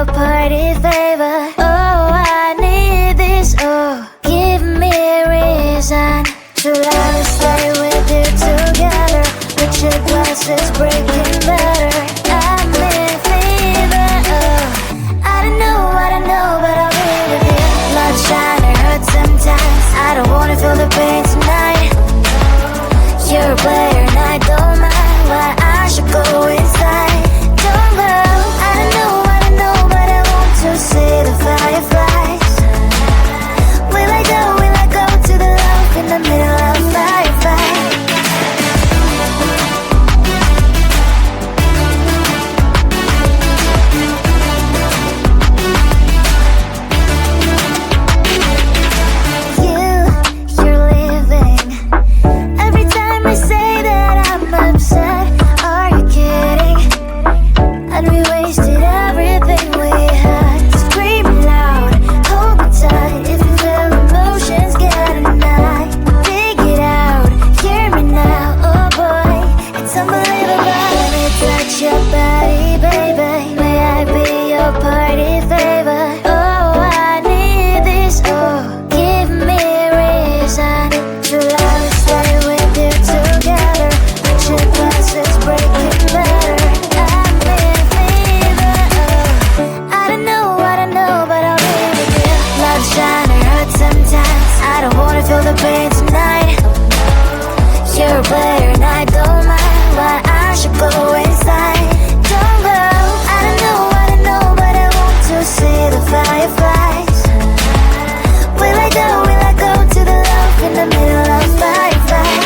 your party favor. Oh, I need this, oh, give me a reason to love and stay with you together. But your glass is breaking better. I'm in fever, oh, I don't know, but I'll be with you. Blood shine, it hurts sometimes. I don't wanna feel the pain tonight. You're a player and I don't mind why I should go inside. Don't go, I don't know, but I want to see the fireflies. Will I go to the love in the middle of a firefight? You're leaving. Every time I say that I'm upset, are you kidding? And we wasted everything we had. Screaming loud, hold me tight. If you feel emotions getting high, dig it out, hear me now. Oh boy, it's unbelievable. Let me touch your body, baby. May I be your party favor? Oh, I need this, oh, give me a reason to love and stay with you together. But your glass is breaking better. I'm in fever, oh, I don't know, but I'll be with you. Blood shine, it hurts sometimes. I don't wanna feel the pain tonight. You're a player and I don't mind why I should go inside. Don't go, I don't know, but I want to see the fireflies. Will I go to the love in the middle of firefight?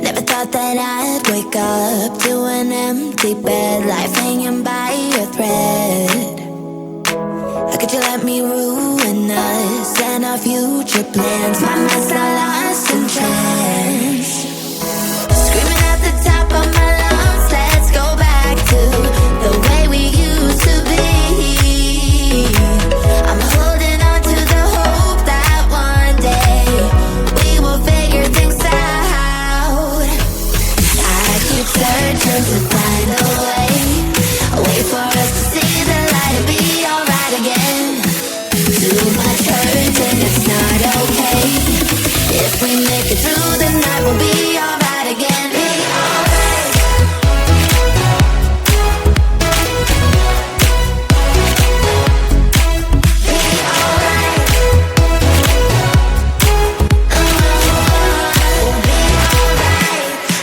Never thought that I'd wake up to an empty bed, life hanging by a thread. How could you let me ruin us and our future plans? My mind's now lost in trance. Screaming at the top of my lungs, let's go back to the way we used to be. I'm holding on to the hope that one day we will figure things out. I keep searching to find a way, a way for us to see the light and be alright again. Too much hurt and it's not okay. If we make it through the night, we'll be alright again. Be alright. Be alright. We'll be alright.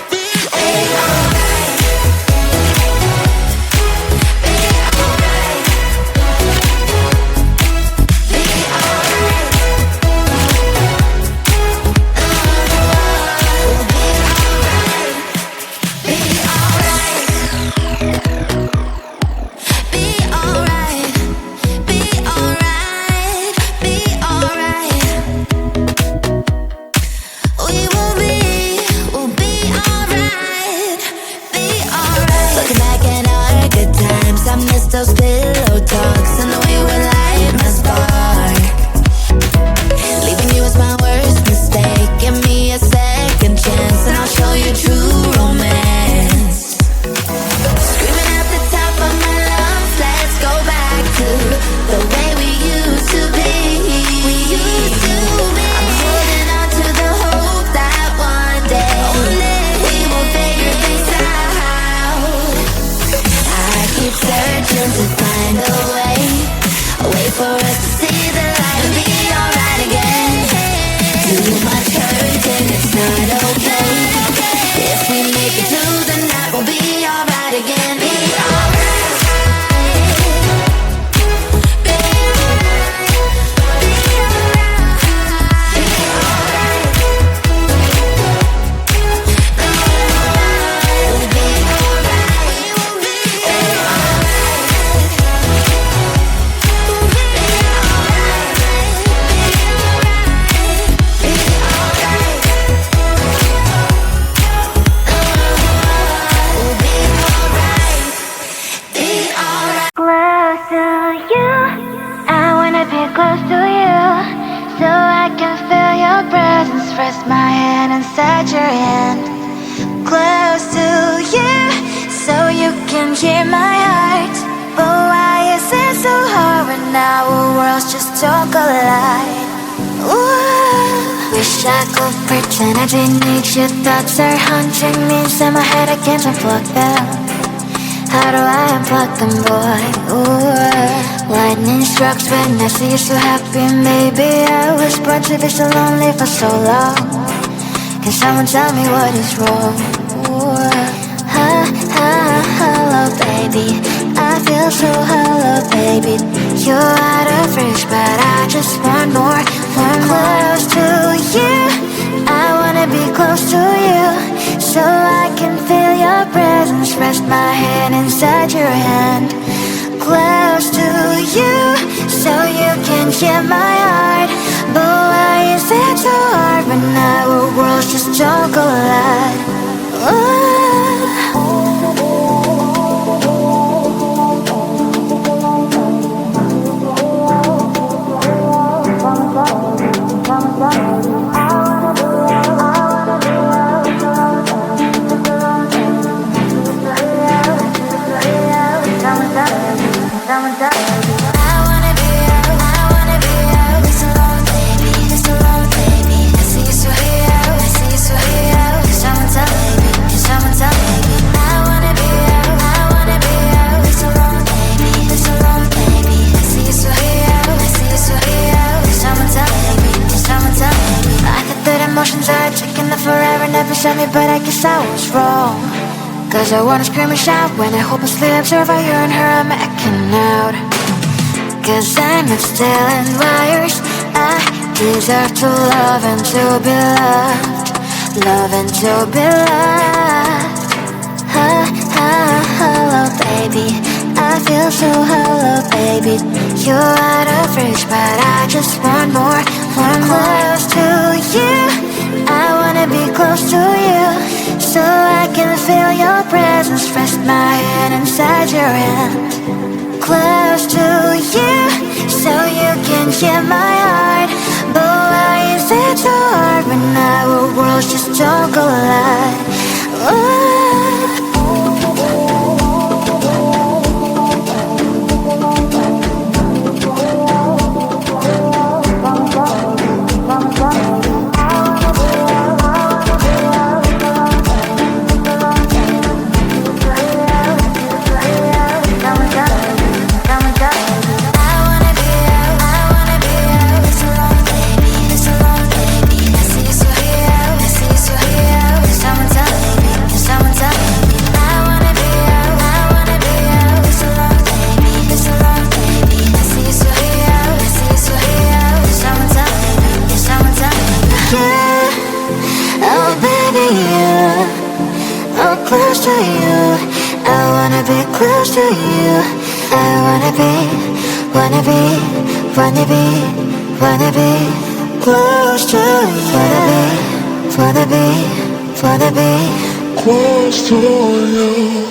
Be alright. Be alright. Be alright. We'll be alright. hand inside your hand, close to you, so you can hear my heart. But why is it so hard when our worlds just don't collide? Ooh. Wish I could pretend I didn't need you. Thoughts are haunting me, inside my head I can't unplug them. How do I unplug them, boy? Ooh. Lightning strikes when I see you so happy. Maybe I was born to be so lonely for so long. Can someone tell me what is wrong? Hello, baby. I feel so hollow, baby. You're out of reach, but I just want more. Close to you, I wanna be close to you, so I can feel your presence. Rest my hand inside your hand, close to you, so you can hear my heart. But why is it so hard when our worlds just don't collide? Ooh. Emotions are taking the forever, never said me, but I guess I was wrong. Cause I wanna scream and shout when I hopelessly observe how you and her are making out. Cause I'm not stealing wires, I deserve to love and to be loved, love and to be loved. Hello, baby, I feel so hollow, baby. You're out of reach, but I just want more. Close to you, I wanna be close to you, so I can feel your presence. Rest my hand inside your hand, close to you, so you can hear my heart. But why is it so hard when our worlds just don't collide? Ooh. Close to you, I wanna be close to you. I wanna be close to you. Wanna be close to you.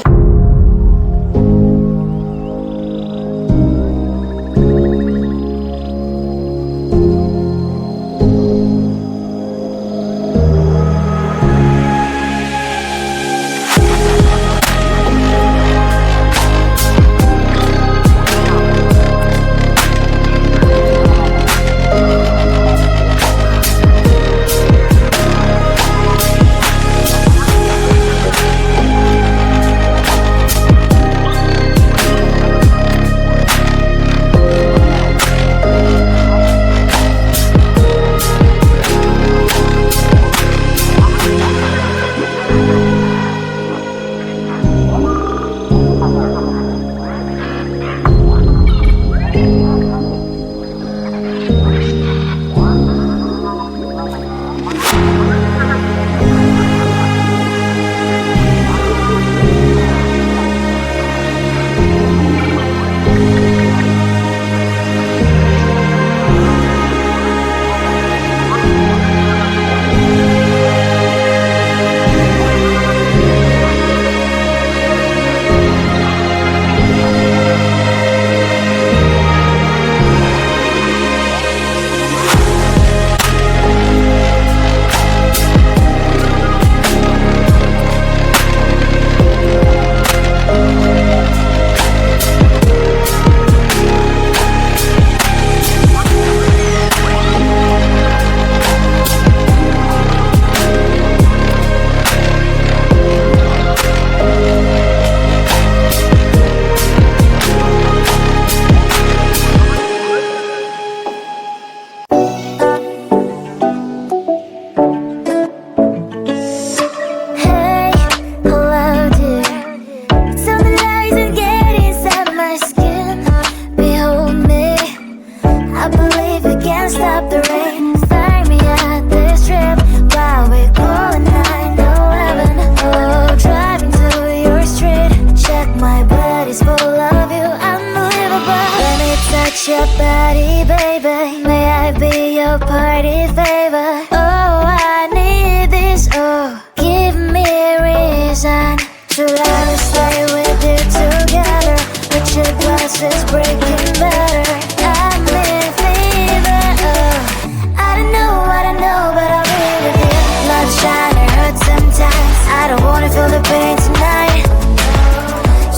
feel the pain tonight.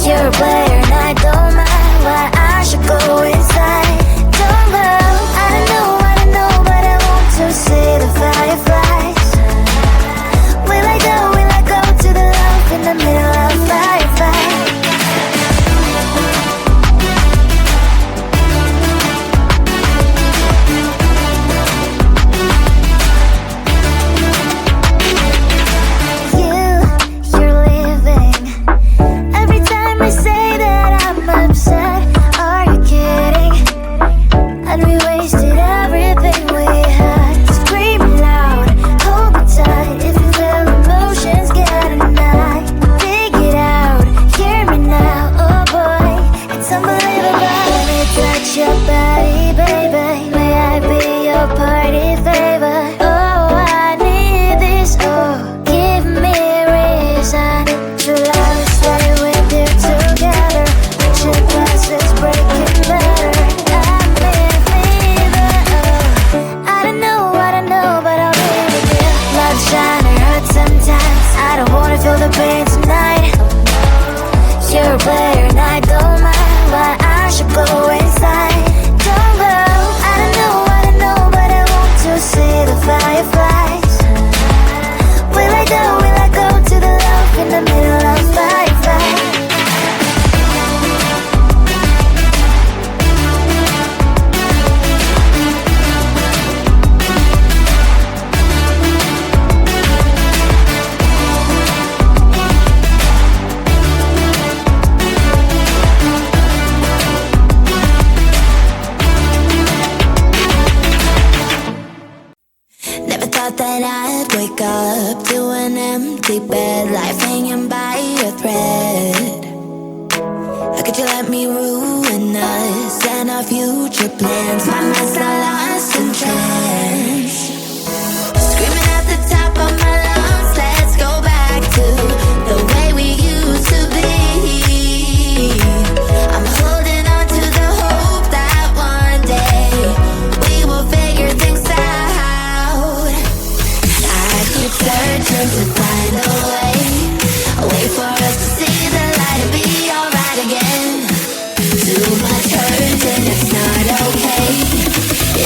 You're a player and I don't mind why I should go inside. Don't go, I don't know, but I want to see the fireflies. Will I go to the love in the middle of fireflies? You're living. Every time I say that I'm upset, are you kidding? And we wasted everything we had. Screaming loud, hold me tight. If you feel emotions, get a knife. Dig it out, hear me now. Oh boy, it's unbelievable. Let me touch your body, baby. May I be your party favor? Oh, I need this. Oh, give me a reason to love and stay with you together. Put your glasses breaking better. I'm in fever. Oh, I don't know, but I'll be with you. Love's trying to hurt sometimes. I don't wanna feel the pain tonight. You're a player and I don't mind why I should go inside. Don't go, I don't know, but I want to see the fireflies. Will I go to the love in the middle of fireflies? Never thought that I'd wake up to an empty bed, life hanging by a thread. How could you let me ruin us and our future plans? My mind's not lost in trance. Screaming at the top of my lungs, let's go back to the way we used to be. I'm holding on to the hope that one day we will figure things out. I keep searching to find a way for us to see the light and be alright again. Too much hurt and it's not okay.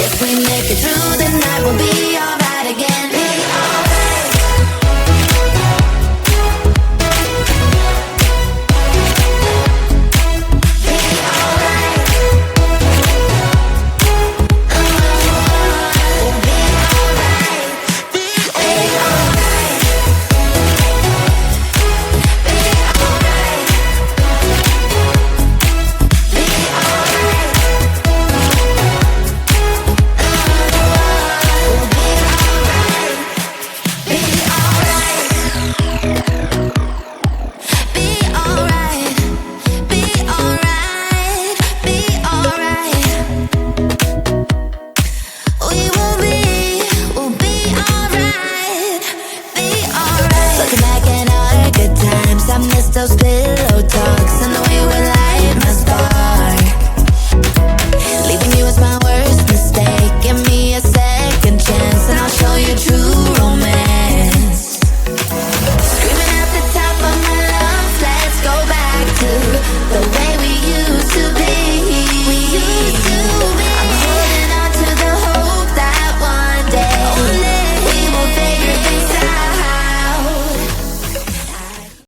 If we make it through the night, we'll be alright.